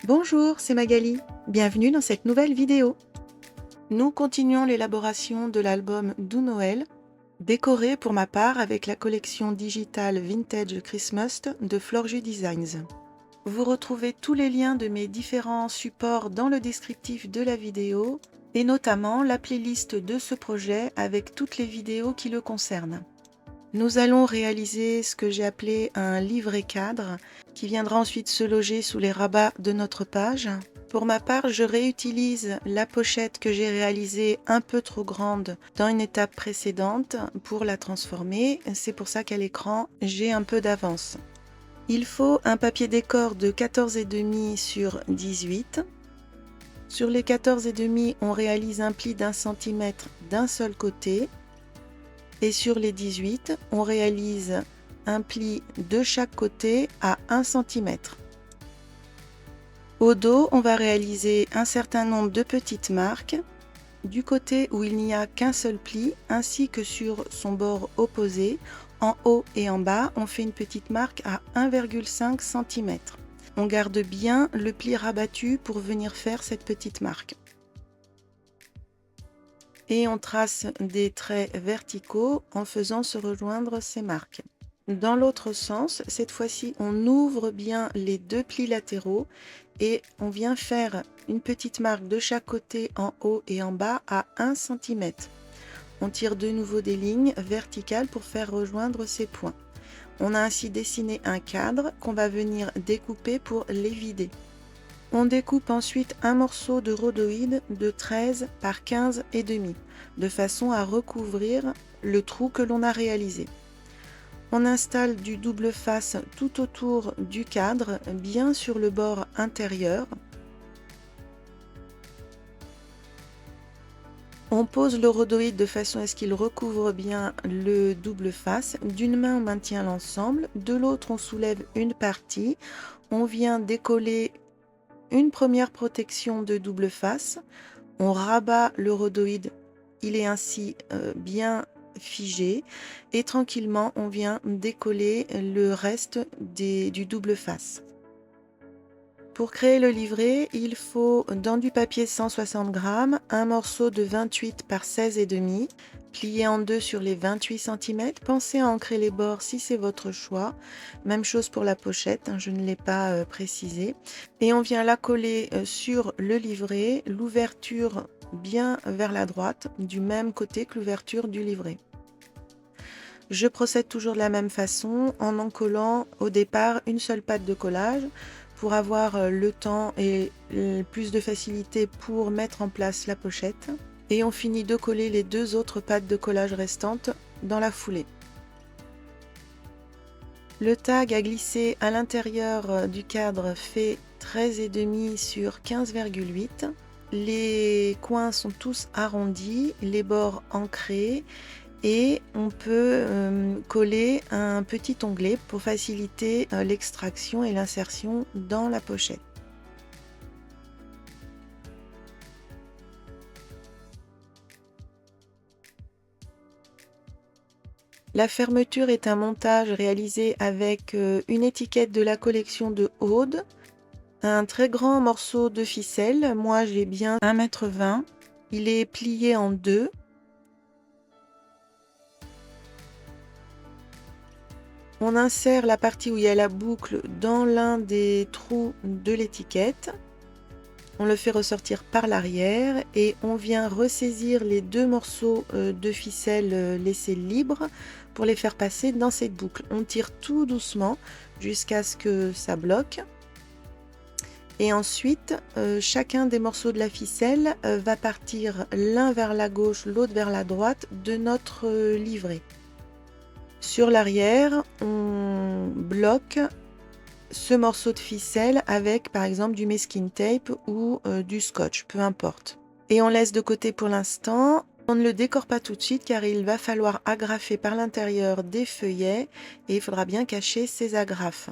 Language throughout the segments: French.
Bonjour, c'est Magali. Bienvenue dans cette nouvelle vidéo. Nous continuons l'élaboration de l'album Doux Noël, décoré pour ma part avec la collection digitale Vintage Christmas de Florju Designs. Vous retrouvez tous les liens de mes différents supports dans le descriptif de la vidéo et notamment la playlist de ce projet avec toutes les vidéos qui le concernent. Nous allons réaliser ce que j'ai appelé un livret cadre qui viendra ensuite se loger sous les rabats de notre page. Pour ma part, je réutilise la pochette que j'ai réalisée un peu trop grande dans une étape précédente pour la transformer. C'est pour ça qu'à l'écran, j'ai un peu d'avance. Il faut un papier décor de 14,5 sur 18. Sur les 14,5, on réalise un pli d'1 cm d'un seul côté. Et sur les 18, on réalise un pli de chaque côté à 1 cm. Au dos, on va réaliser un certain nombre de petites marques du côté où il n'y a qu'un seul pli, ainsi que sur son bord opposé. En haut et en bas, on fait une petite marque à 1,5 cm. On garde bien le pli rabattu pour venir faire cette petite marque. Et on trace des traits verticaux en faisant se rejoindre ces marques. Dans l'autre sens, cette fois-ci, on ouvre bien les deux plis latéraux et on vient faire une petite marque de chaque côté en haut et en bas à 1 cm. On tire de nouveau des lignes verticales pour faire rejoindre ces points. On a ainsi dessiné un cadre qu'on va venir découper pour les vider. On découpe ensuite un morceau de rhodoïde de 13 par 15,5 de façon à recouvrir le trou que l'on a réalisé. On installe du double face tout autour du cadre, bien sur le bord intérieur. On pose le rhodoïde de façon à ce qu'il recouvre bien le double face. D'une main, on maintient l'ensemble, de l'autre, on soulève une partie. On vient décoller une première protection de double face, on rabat le rhodoïde, il est ainsi bien figé et tranquillement on vient décoller le reste du double face. Pour créer le livret, il faut dans du papier 160 g, un morceau de 28 par 16,5, plié en deux sur les 28 cm. Pensez à ancrer les bords si c'est votre choix. Même chose pour la pochette, je ne l'ai pas précisé. Et on vient la coller sur le livret, l'ouverture bien vers la droite, du même côté que l'ouverture du livret. Je procède toujours de la même façon en collant au départ une seule patte de collage pour avoir le temps et plus de facilité pour mettre en place la pochette. Et on finit de coller les deux autres pattes de collage restantes dans la foulée. Le tag à glisser à l'intérieur du cadre fait 13,5 sur 15,8. Les coins sont tous arrondis, les bords ancrés. Et on peut coller un petit onglet pour faciliter l'extraction et l'insertion dans la pochette. La fermeture est un montage réalisé avec une étiquette de la collection de Aude, un très grand morceau de ficelle, moi j'ai bien 1,20 m, il est plié en deux. On insère la partie où il y a la boucle dans l'un des trous de l'étiquette. On le fait ressortir par l'arrière et on vient ressaisir les deux morceaux de ficelle laissés libres pour les faire passer dans cette boucle. On tire tout doucement jusqu'à ce que ça bloque. Et ensuite, chacun des morceaux de la ficelle va partir l'un vers la gauche, l'autre vers la droite de notre livret. Sur l'arrière, on bloque ce morceau de ficelle avec par exemple du masking tape ou du scotch, peu importe. Et on laisse de côté pour l'instant. On ne le décore pas tout de suite car il va falloir agrafer par l'intérieur des feuillets et il faudra bien cacher ces agrafes.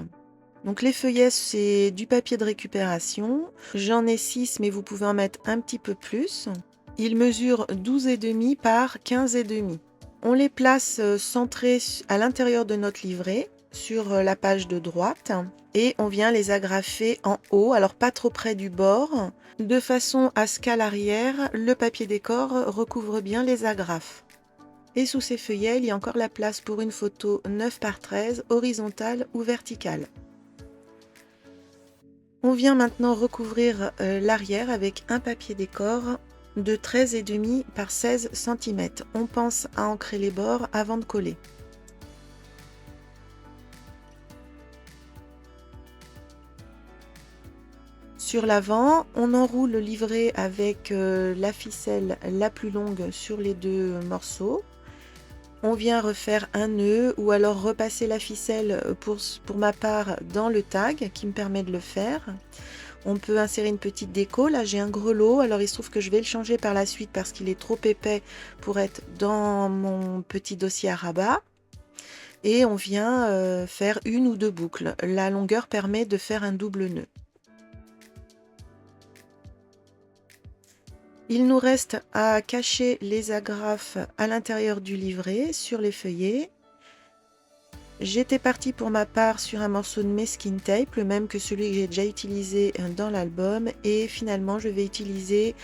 Donc les feuillets, c'est du papier de récupération. J'en ai 6 mais vous pouvez en mettre un petit peu plus. Ils mesurent 12,5 par 15,5. On les place centrés à l'intérieur de notre livret. sur la page de droite et on vient les agrafer en haut, alors pas trop près du bord, de façon à ce qu'à l'arrière, le papier décor recouvre bien les agrafes. Et sous ces feuillets, il y a encore la place pour une photo 9 par 13, horizontale ou verticale. On vient maintenant recouvrir l'arrière avec un papier décor de 13,5 par 16 cm. On pense à ancrer les bords avant de coller. Sur l'avant, on enroule le livret avec la ficelle la plus longue sur les deux morceaux. On vient refaire un nœud ou alors repasser la ficelle pour ma part dans le tag qui me permet de le faire. On peut insérer une petite déco. Là, j'ai un grelot. Alors, il se trouve que je vais le changer par la suite parce qu'il est trop épais pour être dans mon petit dossier à rabat. Et on vient faire une ou deux boucles. La longueur permet de faire un double nœud. Il nous reste à cacher les agrafes à l'intérieur du livret sur les feuillets. J'étais partie pour ma part sur un morceau de Meskin Tape, le même que celui que j'ai déjà utilisé dans l'album. Et finalement, je vais utiliser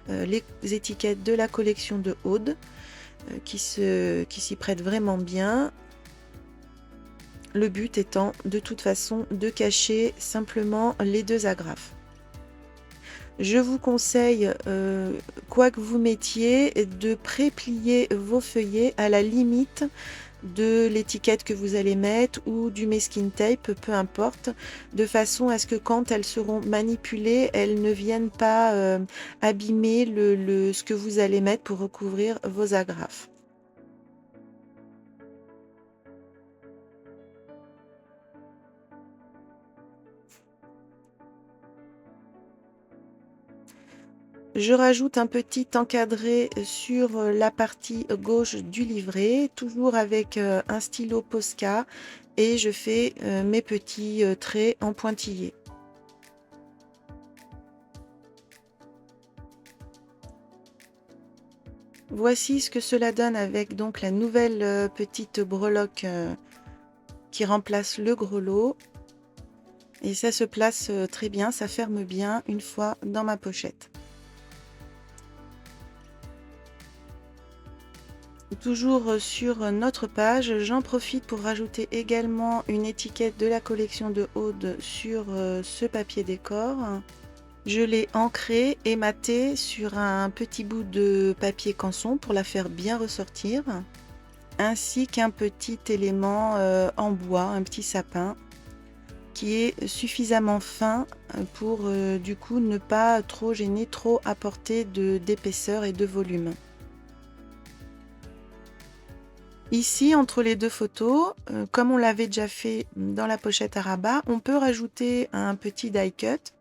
les étiquettes de la collection de Aude qui s'y prêtent vraiment bien. Le but étant de toute façon de cacher simplement les deux agrafes. Je vous conseille, quoi que vous mettiez, de pré-plier vos feuillets à la limite de l'étiquette que vous allez mettre ou du Meskin Tape, peu importe, de façon à ce que quand elles seront manipulées, elles ne viennent pas abîmer ce que vous allez mettre pour recouvrir vos agrafes. Je rajoute un petit encadré sur la partie gauche du livret, toujours avec un stylo Posca, et je fais mes petits traits en pointillés. Voici ce que cela donne avec donc la nouvelle petite breloque qui remplace le grelot. Et ça se place très bien, ça ferme bien une fois dans ma pochette. Toujours sur notre page, j'en profite pour rajouter également une étiquette de la collection de Aude sur ce papier décor. Je l'ai ancrée et mattée sur un petit bout de papier canson pour la faire bien ressortir, ainsi qu'un petit élément en bois, un petit sapin qui est suffisamment fin pour du coup ne pas trop gêner, trop apporter d'épaisseur et de volume. Ici, entre les deux photos, comme on l'avait déjà fait dans la pochette à rabat, on peut rajouter un petit die cut.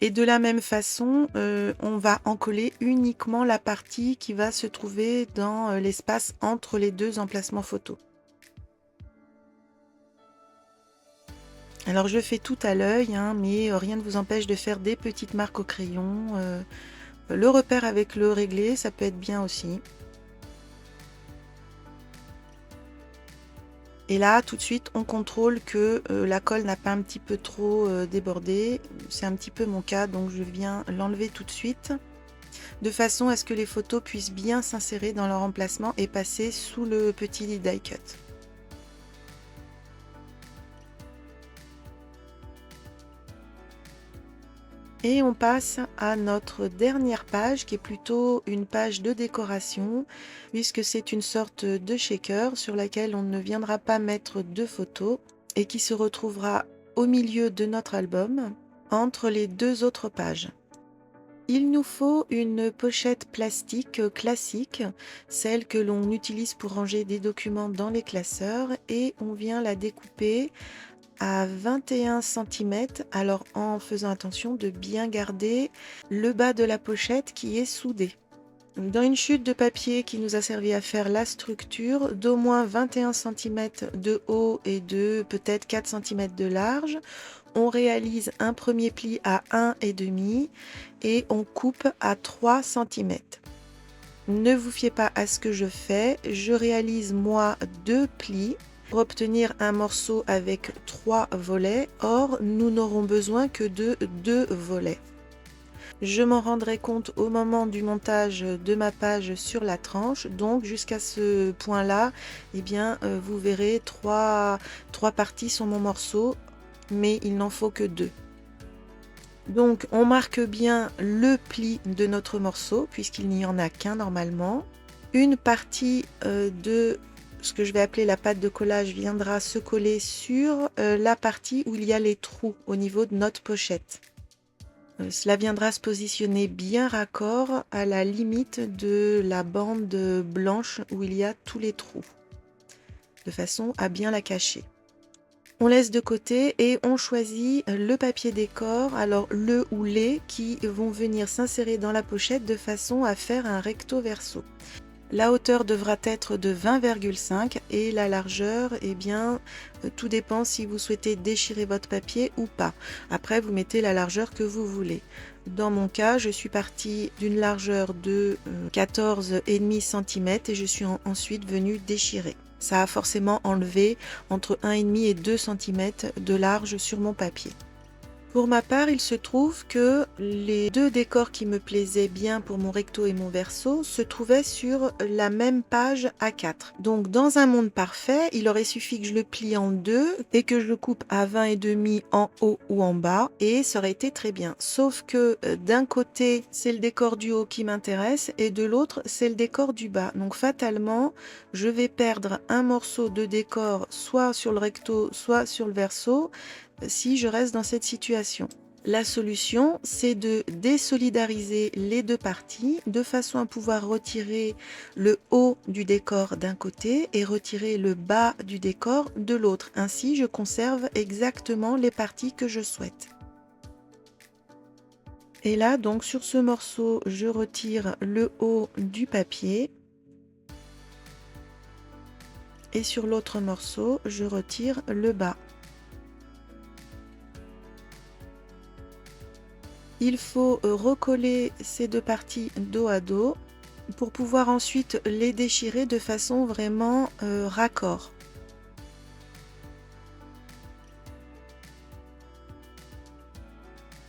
Et de la même façon, on va encoller uniquement la partie qui va se trouver dans l'espace entre les deux emplacements photos. Alors je fais tout à l'œil, hein, mais rien ne vous empêche de faire des petites marques au crayon. Le repère avec le réglé, ça peut être bien aussi. Et là, tout de suite, on contrôle que la colle n'a pas un petit peu trop débordé. C'est un petit peu mon cas, donc je viens l'enlever tout de suite, de façon à ce que les photos puissent bien s'insérer dans leur emplacement et passer sous le petit die cut. Et on passe à notre dernière page qui est plutôt une page de décoration puisque c'est une sorte de shaker sur laquelle on ne viendra pas mettre de photos et qui se retrouvera au milieu de notre album entre les deux autres pages. Il nous faut une pochette plastique classique, celle que l'on utilise pour ranger des documents dans les classeurs, et on vient la découper à 21 cm, alors en faisant attention de bien garder le bas de la pochette qui est soudé. Dans une chute de papier qui nous a servi à faire la structure d'au moins 21 cm de haut et de peut-être 4 cm de large, on réalise un premier pli à 1,5 et on coupe à 3 cm. Ne vous fiez pas à ce que je fais, je réalise moi 2 plis pour obtenir un morceau avec 3 volets. Or, nous n'aurons besoin que de 2 volets. Je m'en rendrai compte au moment du montage de ma page sur la tranche. Donc jusqu'à ce point-là, eh bien, vous verrez 3 parties sur mon morceau, mais il n'en faut que 2. Donc on marque bien le pli de notre morceau, puisqu'il n'y en a qu'un normalement. Une partie de ce que je vais appeler la pâte de collage viendra se coller sur la partie où il y a les trous au niveau de notre pochette. Cela viendra se positionner bien raccord à la limite de la bande blanche où il y a tous les trous, de façon à bien la cacher. On laisse de côté et on choisit le papier décor, alors le ou les qui vont venir s'insérer dans la pochette de façon à faire un recto verso. La hauteur devra être de 20,5 et la largeur, eh bien, tout dépend si vous souhaitez déchirer votre papier ou pas. Après, vous mettez la largeur que vous voulez. Dans mon cas, je suis partie d'une largeur de 14,5 cm et je suis ensuite venue déchirer. Ça a forcément enlevé entre 1,5 et 2 cm de large sur mon papier. Pour ma part, il se trouve que les 2 décors qui me plaisaient bien pour mon recto et mon verso se trouvaient sur la même page A4. Donc dans un monde parfait, il aurait suffi que je le plie en 2 et que je le coupe à 20,5 en haut ou en bas et ça aurait été très bien. Sauf que d'un côté, c'est le décor du haut qui m'intéresse et de l'autre, c'est le décor du bas. Donc fatalement, je vais perdre un morceau de décor soit sur le recto, soit sur le verso, si je reste dans cette situation. La solution, c'est de désolidariser les 2 parties de façon à pouvoir retirer le haut du décor d'un côté et retirer le bas du décor de l'autre. Ainsi, je conserve exactement les parties que je souhaite. Et là, donc sur ce morceau, je retire le haut du papier. Et sur l'autre morceau, je retire le bas. Il faut recoller ces 2 parties dos à dos pour pouvoir ensuite les déchirer de façon vraiment raccord.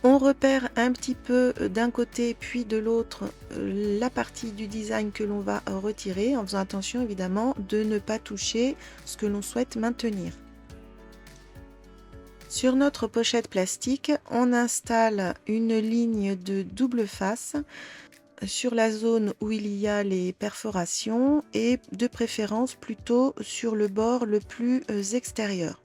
On repère un petit peu d'un côté puis de l'autre la partie du design que l'on va retirer en faisant attention évidemment de ne pas toucher ce que l'on souhaite maintenir. Sur notre pochette plastique, on installe une ligne de double face sur la zone où il y a les perforations et de préférence plutôt sur le bord le plus extérieur.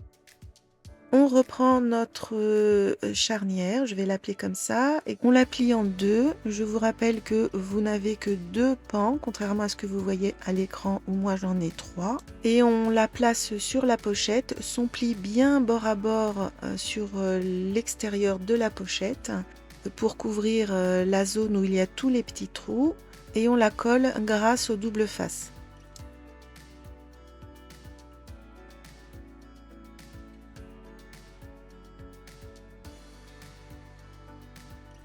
On reprend notre charnière, je vais l'appeler comme ça, et on la plie en 2. Je vous rappelle que vous n'avez que 2 pans, contrairement à ce que vous voyez à l'écran où moi j'en ai 3. Et on la place sur la pochette, son pli bien bord à bord sur l'extérieur de la pochette pour couvrir la zone où il y a tous les petits trous. Et on la colle grâce au double face.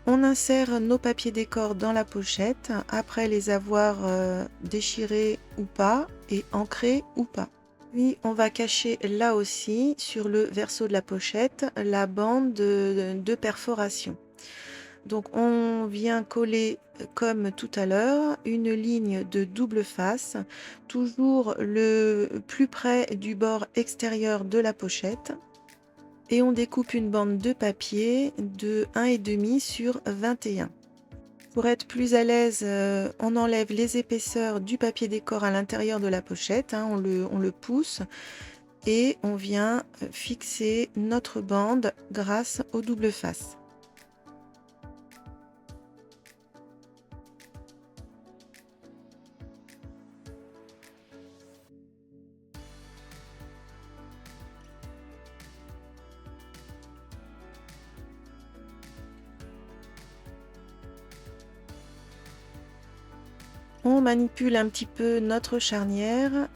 On insère nos papiers décor dans la pochette après les avoir déchirés ou pas et ancrés ou pas. Puis on va cacher là aussi sur le verso de la pochette la bande de perforation. Donc on vient coller comme tout à l'heure une ligne de double face, toujours le plus près du bord extérieur de la pochette. Et on découpe une bande de papier de 1,5 sur 21. Pour être plus à l'aise, on enlève les épaisseurs du papier décor à l'intérieur de la pochette, on le pousse et on vient fixer notre bande grâce au double face. On manipule un petit peu notre charnière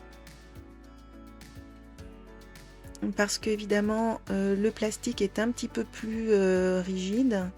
parce qu'évidemment le plastique est un petit peu plus rigide.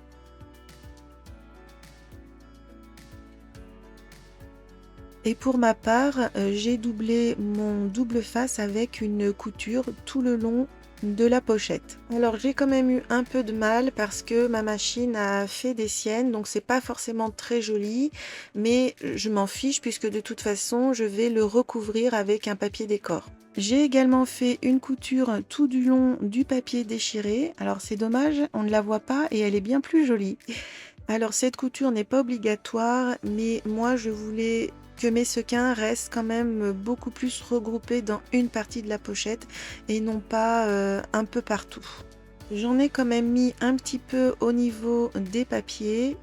Et pour ma part, j'ai doublé mon double face avec une couture tout le long de la pochette. Alors j'ai quand même eu un peu de mal parce que ma machine a fait des siennes, donc c'est pas forcément très joli, mais je m'en fiche puisque de toute façon je vais le recouvrir avec un papier décor. J'ai également fait une couture tout du long du papier déchiré. Alors c'est dommage, on ne la voit pas et elle est bien plus jolie. Alors cette couture n'est pas obligatoire, mais moi je voulais que mes sequins restent quand même beaucoup plus regroupés dans une partie de la pochette et non pas un peu partout. J'en ai quand même mis un petit peu au niveau des papiers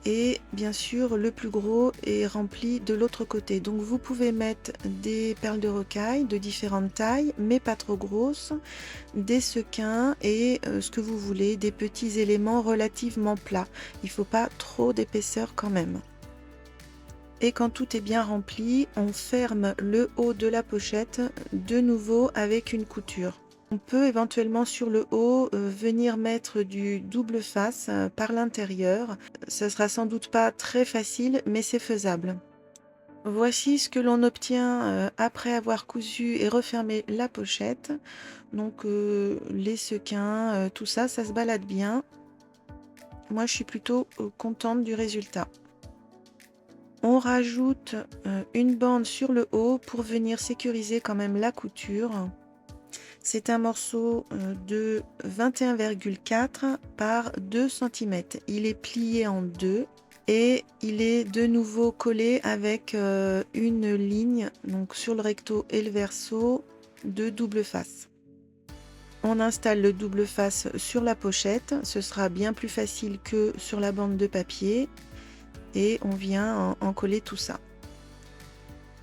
et bien sûr le plus gros est rempli de l'autre côté. Donc vous pouvez mettre des perles de rocaille de différentes tailles mais pas trop grosses, des sequins et ce que vous voulez, des petits éléments relativement plats. Il ne faut pas trop d'épaisseur quand même. Et quand tout est bien rempli, on ferme le haut de la pochette de nouveau avec une couture. On peut éventuellement sur le haut venir mettre du double face par l'intérieur. Ça sera sans doute pas très facile, mais c'est faisable. Voici ce que l'on obtient après avoir cousu et refermé la pochette. Donc les sequins, tout ça, ça se balade bien. Moi, je suis plutôt contente du résultat. On rajoute une bande sur le haut pour venir sécuriser quand même la couture. C'est un morceau de 21,4 par 2 cm. Il est plié en deux et il est de nouveau collé avec une ligne donc sur le recto et le verso de double face. On installe le double face sur la pochette, ce sera bien plus facile que sur la bande de papier et on vient en coller tout ça.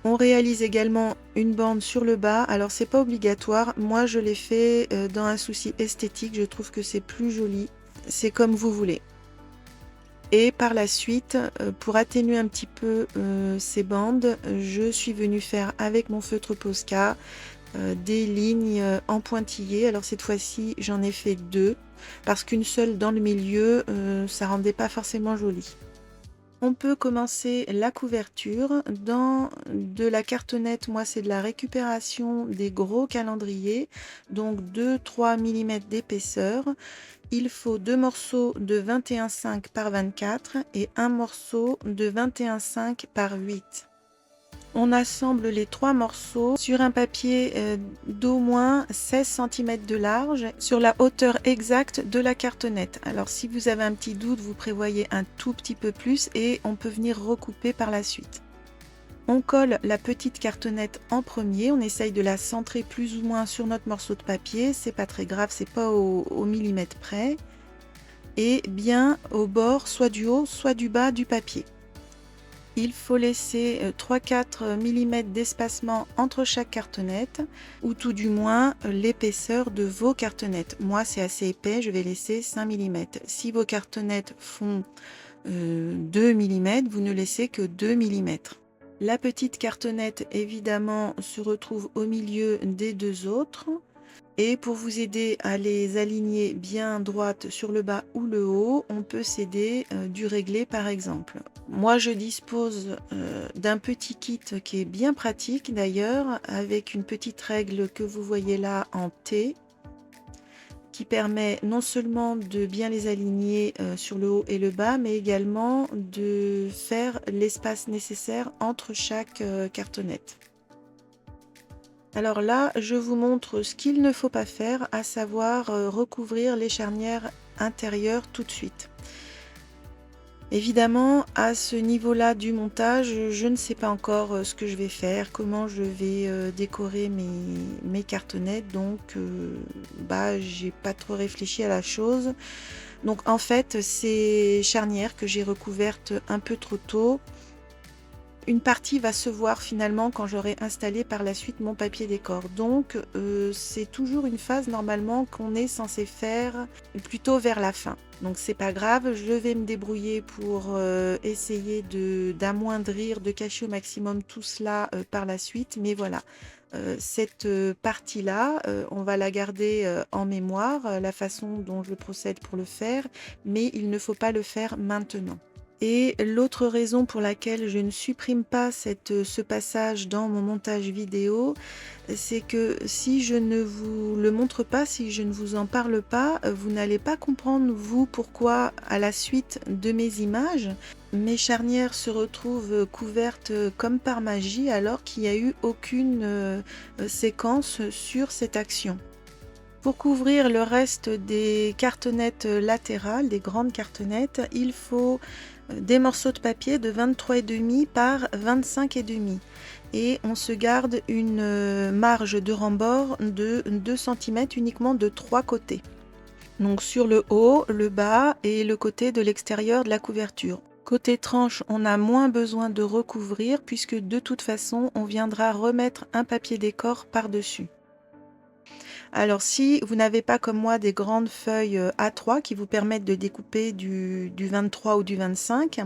On réalise également une bande sur le bas, alors c'est pas obligatoire, moi je l'ai fait dans un souci esthétique, je trouve que c'est plus joli, c'est comme vous voulez. Et par la suite, pour atténuer un petit peu ces bandes, je suis venue faire avec mon feutre Posca des lignes en pointillés. Alors cette fois-ci, j'en ai fait deux, parce qu'une seule dans le milieu, ça rendait pas forcément joli. On peut commencer la couverture dans de la cartonnette. Moi, c'est de la récupération des gros calendriers, donc 2-3 mm d'épaisseur. Il faut deux morceaux de 21,5 par 24 et un morceau de 21,5 par 8. On assemble les trois morceaux sur un papier d'au moins 16 cm de large sur la hauteur exacte de la cartonnette. Alors si vous avez un petit doute, vous prévoyez un tout petit peu plus et on peut venir recouper par la suite. On colle la petite cartonnette en premier, on essaye de la centrer plus ou moins sur notre morceau de papier, c'est pas très grave, c'est pas au millimètre près, et bien au bord soit du haut soit du bas du papier. Il faut laisser 3-4 mm d'espacement entre chaque cartonnette, ou tout du moins l'épaisseur de vos cartonnettes. Moi, c'est assez épais, je vais laisser 5 mm. Si vos cartonnettes font 2 mm, vous ne laissez que 2 mm. La petite cartonnette, évidemment, se retrouve au milieu des deux autres. Et pour vous aider à les aligner bien droites sur le bas ou le haut, on peut s'aider du réglé par exemple. Moi je dispose d'un petit kit qui est bien pratique d'ailleurs, avec une petite règle que vous voyez là en T, qui permet non seulement de bien les aligner sur le haut et le bas, mais également de faire l'espace nécessaire entre chaque cartonnette. Alors là, je vous montre ce qu'il ne faut pas faire, à savoir recouvrir les charnières intérieures tout de suite. Évidemment, à ce niveau-là du montage, je ne sais pas encore ce que je vais faire, comment je vais décorer mes cartonnettes, donc j'ai pas trop réfléchi à la chose. Donc en fait, ces charnières que j'ai recouvertes un peu trop tôt, une partie va se voir finalement quand j'aurai installé par la suite mon papier décor. Donc c'est toujours une phase normalement qu'on est censé faire plutôt vers la fin. Donc c'est pas grave, je vais me débrouiller pour essayer d'amoindrir, de cacher au maximum tout cela par la suite. Mais voilà, cette partie-là, on va la garder en mémoire, la façon dont je procède pour le faire, mais il ne faut pas le faire maintenant. Et l'autre raison pour laquelle je ne supprime pas ce passage dans mon montage vidéo, c'est que si je ne vous le montre pas, si je ne vous en parle pas, vous n'allez pas comprendre, vous, pourquoi à la suite de mes images, mes charnières se retrouvent couvertes comme par magie alors qu'il n'y a eu aucune séquence sur cette action. Pour couvrir le reste des cartonnettes latérales, des grandes cartonnettes, il faut des morceaux de papier de 23,5 par 25,5 et on se garde une marge de rembord de 2 cm uniquement de 3 côtés. Donc sur le haut, le bas et le côté de l'extérieur de la couverture. Côté tranche, on a moins besoin de recouvrir puisque de toute façon, on viendra remettre un papier décor par-dessus. Alors si vous n'avez pas comme moi des grandes feuilles A3 qui vous permettent de découper du 23 ou du 25,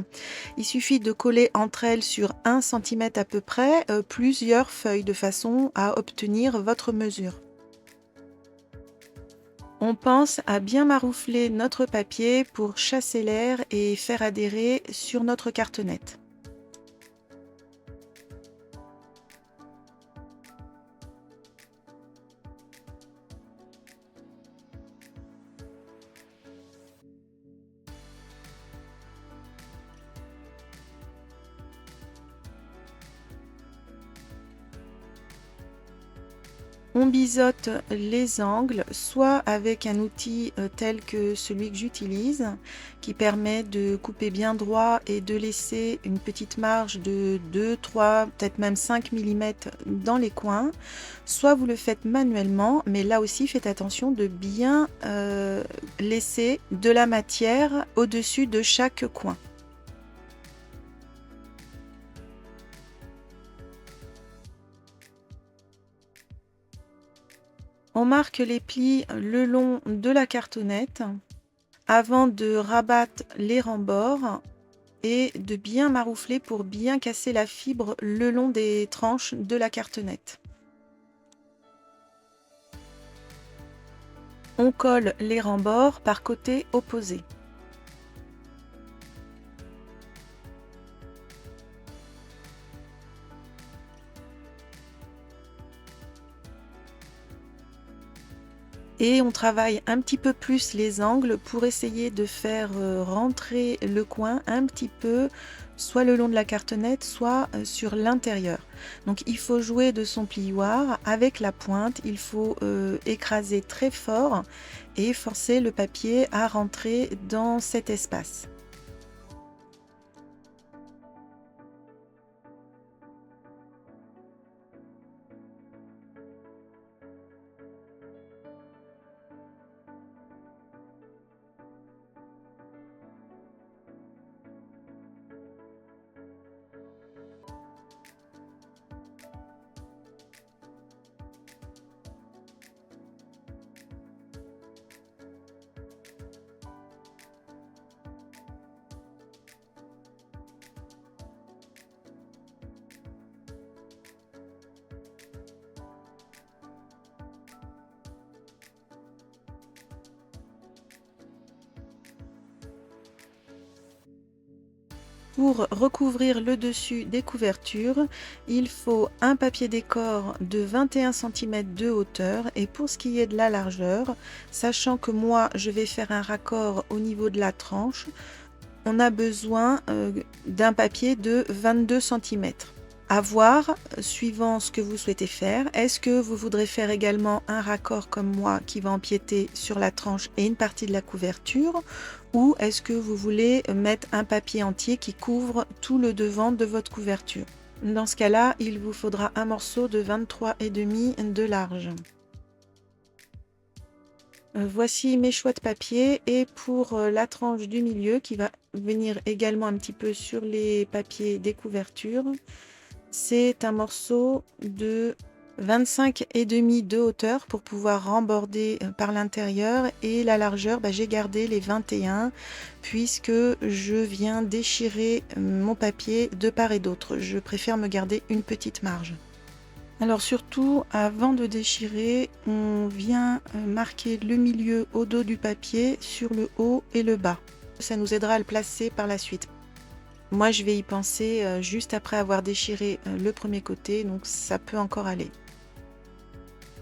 il suffit de coller entre elles sur 1 cm à peu près plusieurs feuilles de façon à obtenir votre mesure. On pense à bien maroufler notre papier pour chasser l'air et faire adhérer sur notre cartonnette. On biseaute les angles, soit avec un outil tel que celui que j'utilise, qui permet de couper bien droit et de laisser une petite marge de 2, 3, peut-être même 5 mm dans les coins, soit vous le faites manuellement, mais là aussi faites attention de bien laisser de la matière au-dessus de chaque coin. On marque les plis le long de la cartonnette avant de rabattre les rembords et de bien maroufler pour bien casser la fibre le long des tranches de la cartonnette. On colle les rembords par côté opposé. Et on travaille un petit peu plus les angles pour essayer de faire rentrer le coin un petit peu, soit le long de la cartonnette, soit sur l'intérieur. Donc il faut jouer de son plioir avec la pointe, il faut écraser très fort et forcer le papier à rentrer dans cet espace. Pour recouvrir le dessus des couvertures, il faut un papier décor de 21 cm de hauteur et pour ce qui est de la largeur, sachant que moi je vais faire un raccord au niveau de la tranche, on a besoin d'un papier de 22 cm. À voir, suivant ce que vous souhaitez faire. Est-ce que vous voudrez faire également un raccord comme moi qui va empiéter sur la tranche et une partie de la couverture, ou est-ce que vous voulez mettre un papier entier qui couvre tout le devant de votre couverture? Dans ce cas-là, il vous faudra un morceau de 23,5 de large. Voici mes choix de papier et pour la tranche du milieu qui va venir également un petit peu sur les papiers des couvertures, c'est un morceau de 25,5 de hauteur pour pouvoir remborder par l'intérieur et la largeur, j'ai gardé les 21 puisque je viens déchirer mon papier de part et d'autre. Je préfère me garder une petite marge. Alors surtout, avant de déchirer, on vient marquer le milieu au dos du papier sur le haut et le bas. Ça nous aidera à le placer par la suite. Moi, je vais y penser juste après avoir déchiré le premier côté, donc ça peut encore aller.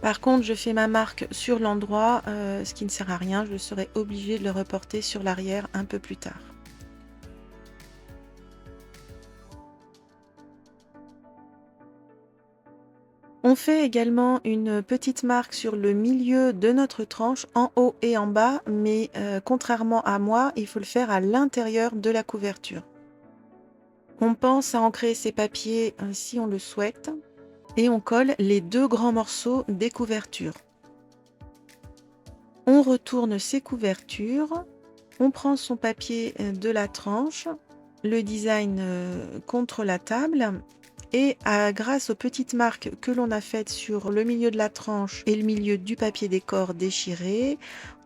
Par contre, je fais ma marque sur l'endroit, ce qui ne sert à rien, je serai obligée de le reporter sur l'arrière un peu plus tard. On fait également une petite marque sur le milieu de notre tranche, en haut et en bas, mais contrairement à moi, il faut le faire à l'intérieur de la couverture. On pense à ancrer ces papiers si on le souhaite, et on colle les 2 grands morceaux des couvertures. On retourne ces couvertures, on prend son papier de la tranche, le design contre la table, et grâce aux petites marques que l'on a faites sur le milieu de la tranche et le milieu du papier décor déchiré,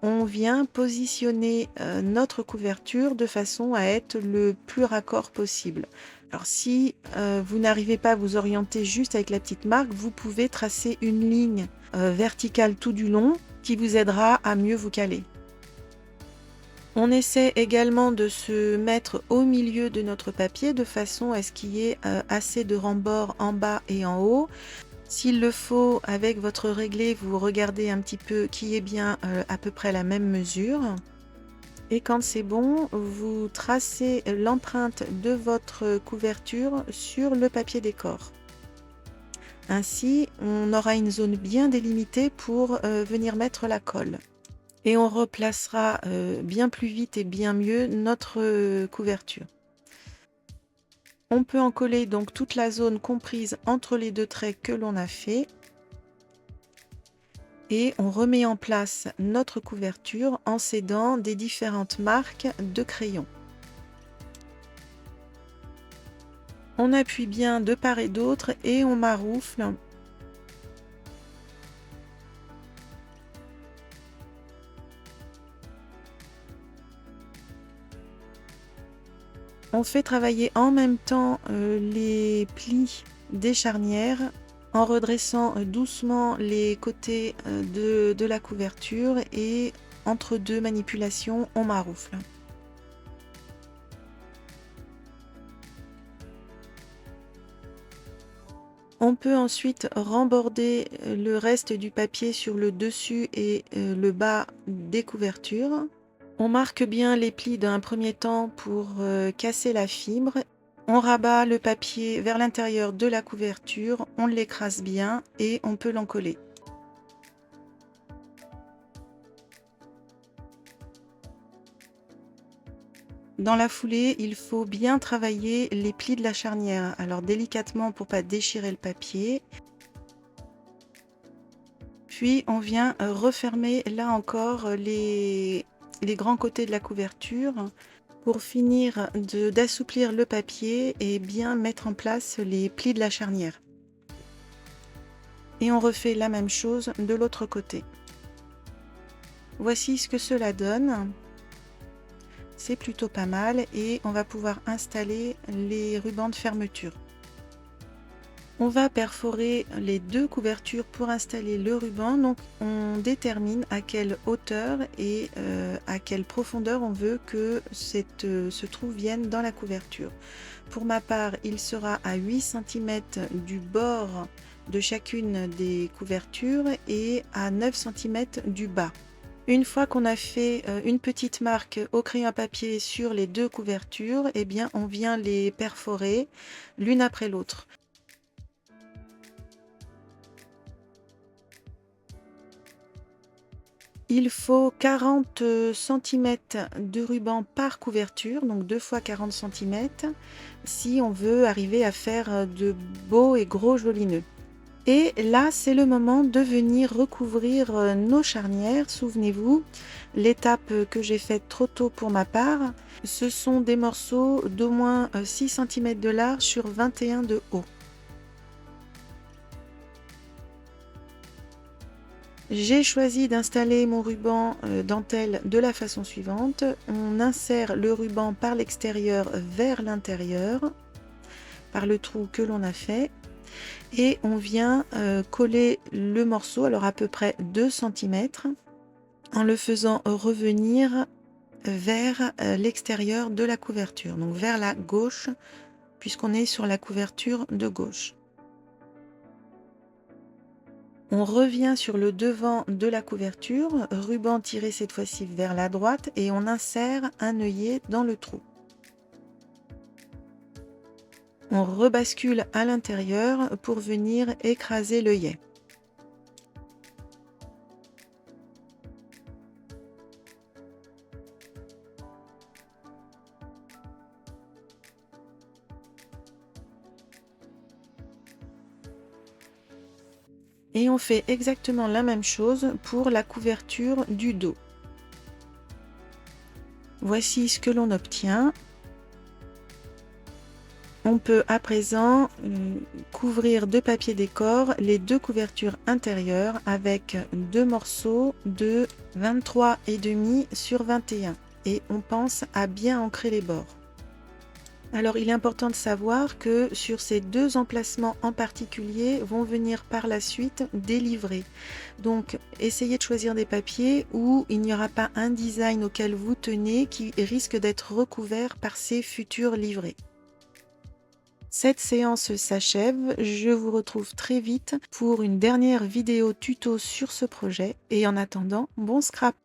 on vient positionner notre couverture de façon à être le plus raccord possible. Alors si vous n'arrivez pas à vous orienter juste avec la petite marque, vous pouvez tracer une ligne verticale tout du long qui vous aidera à mieux vous caler. On essaie également de se mettre au milieu de notre papier de façon à ce qu'il y ait assez de rembord en bas et en haut. S'il le faut, avec votre réglé, vous regardez un petit peu qui est bien à peu près la même mesure. Et quand c'est bon, vous tracez l'empreinte de votre couverture sur le papier décor. Ainsi, on aura une zone bien délimitée pour venir mettre la colle. Et on replacera bien plus vite et bien mieux notre couverture. On peut en coller donc toute la zone comprise entre les 2 traits que l'on a fait. Et on remet en place notre couverture en s'aidant des différentes marques de crayon. On appuie bien de part et d'autre et on maroufle. On fait travailler en même temps les plis des charnières en redressant doucement les côtés de la couverture et entre 2 manipulations, on maroufle. On peut ensuite remborder le reste du papier sur le dessus et le bas des couvertures. On marque bien les plis d'un premier temps pour casser la fibre. On rabat le papier vers l'intérieur de la couverture, on l'écrase bien et on peut l'encoller. Dans la foulée, il faut bien travailler les plis de la charnière, alors délicatement pour ne pas déchirer le papier. Puis on vient refermer là encore les grands côtés de la couverture pour finir d'assouplir le papier et bien mettre en place les plis de la charnière. Et on refait la même chose de l'autre côté. Voici ce que cela donne. C'est plutôt pas mal et on va pouvoir installer les rubans de fermeture. On va perforer les 2 couvertures pour installer le ruban. Donc on détermine à quelle hauteur et à quelle profondeur on veut que ce trou vienne dans la couverture. Pour ma part, il sera à 8 cm du bord de chacune des couvertures et à 9 cm du bas. Une fois qu'on a fait une petite marque au crayon à papier sur les 2 couvertures, eh bien on vient les perforer l'une après l'autre. Il faut 40 cm de ruban par couverture, donc 2 fois 40 cm, si on veut arriver à faire de beaux et gros jolis nœuds. Et là, c'est le moment de venir recouvrir nos charnières. Souvenez-vous, l'étape que j'ai faite trop tôt pour ma part, ce sont des morceaux d'au moins 6 cm de large sur 21 de haut. J'ai choisi d'installer mon ruban dentelle de la façon suivante. On insère le ruban par l'extérieur vers l'intérieur, par le trou que l'on a fait. Et on vient coller le morceau, alors à peu près 2 cm, en le faisant revenir vers l'extérieur de la couverture, donc vers la gauche, puisqu'on est sur la couverture de gauche. On revient sur le devant de la couverture, ruban tiré cette fois-ci vers la droite et on insère un œillet dans le trou. On rebascule à l'intérieur pour venir écraser l'œillet. Et on fait exactement la même chose pour la couverture du dos. Voici ce que l'on obtient. On peut à présent couvrir de papier décor les deux couvertures intérieures avec deux morceaux de 23,5 sur 21 et on pense à bien ancrer les bords. Alors il est important de savoir que sur ces deux emplacements en particulier vont venir par la suite des livrets. Donc essayez de choisir des papiers où il n'y aura pas un design auquel vous tenez qui risque d'être recouvert par ces futurs livrets. Cette séance s'achève, je vous retrouve très vite pour une dernière vidéo tuto sur ce projet et en attendant, bon scrap!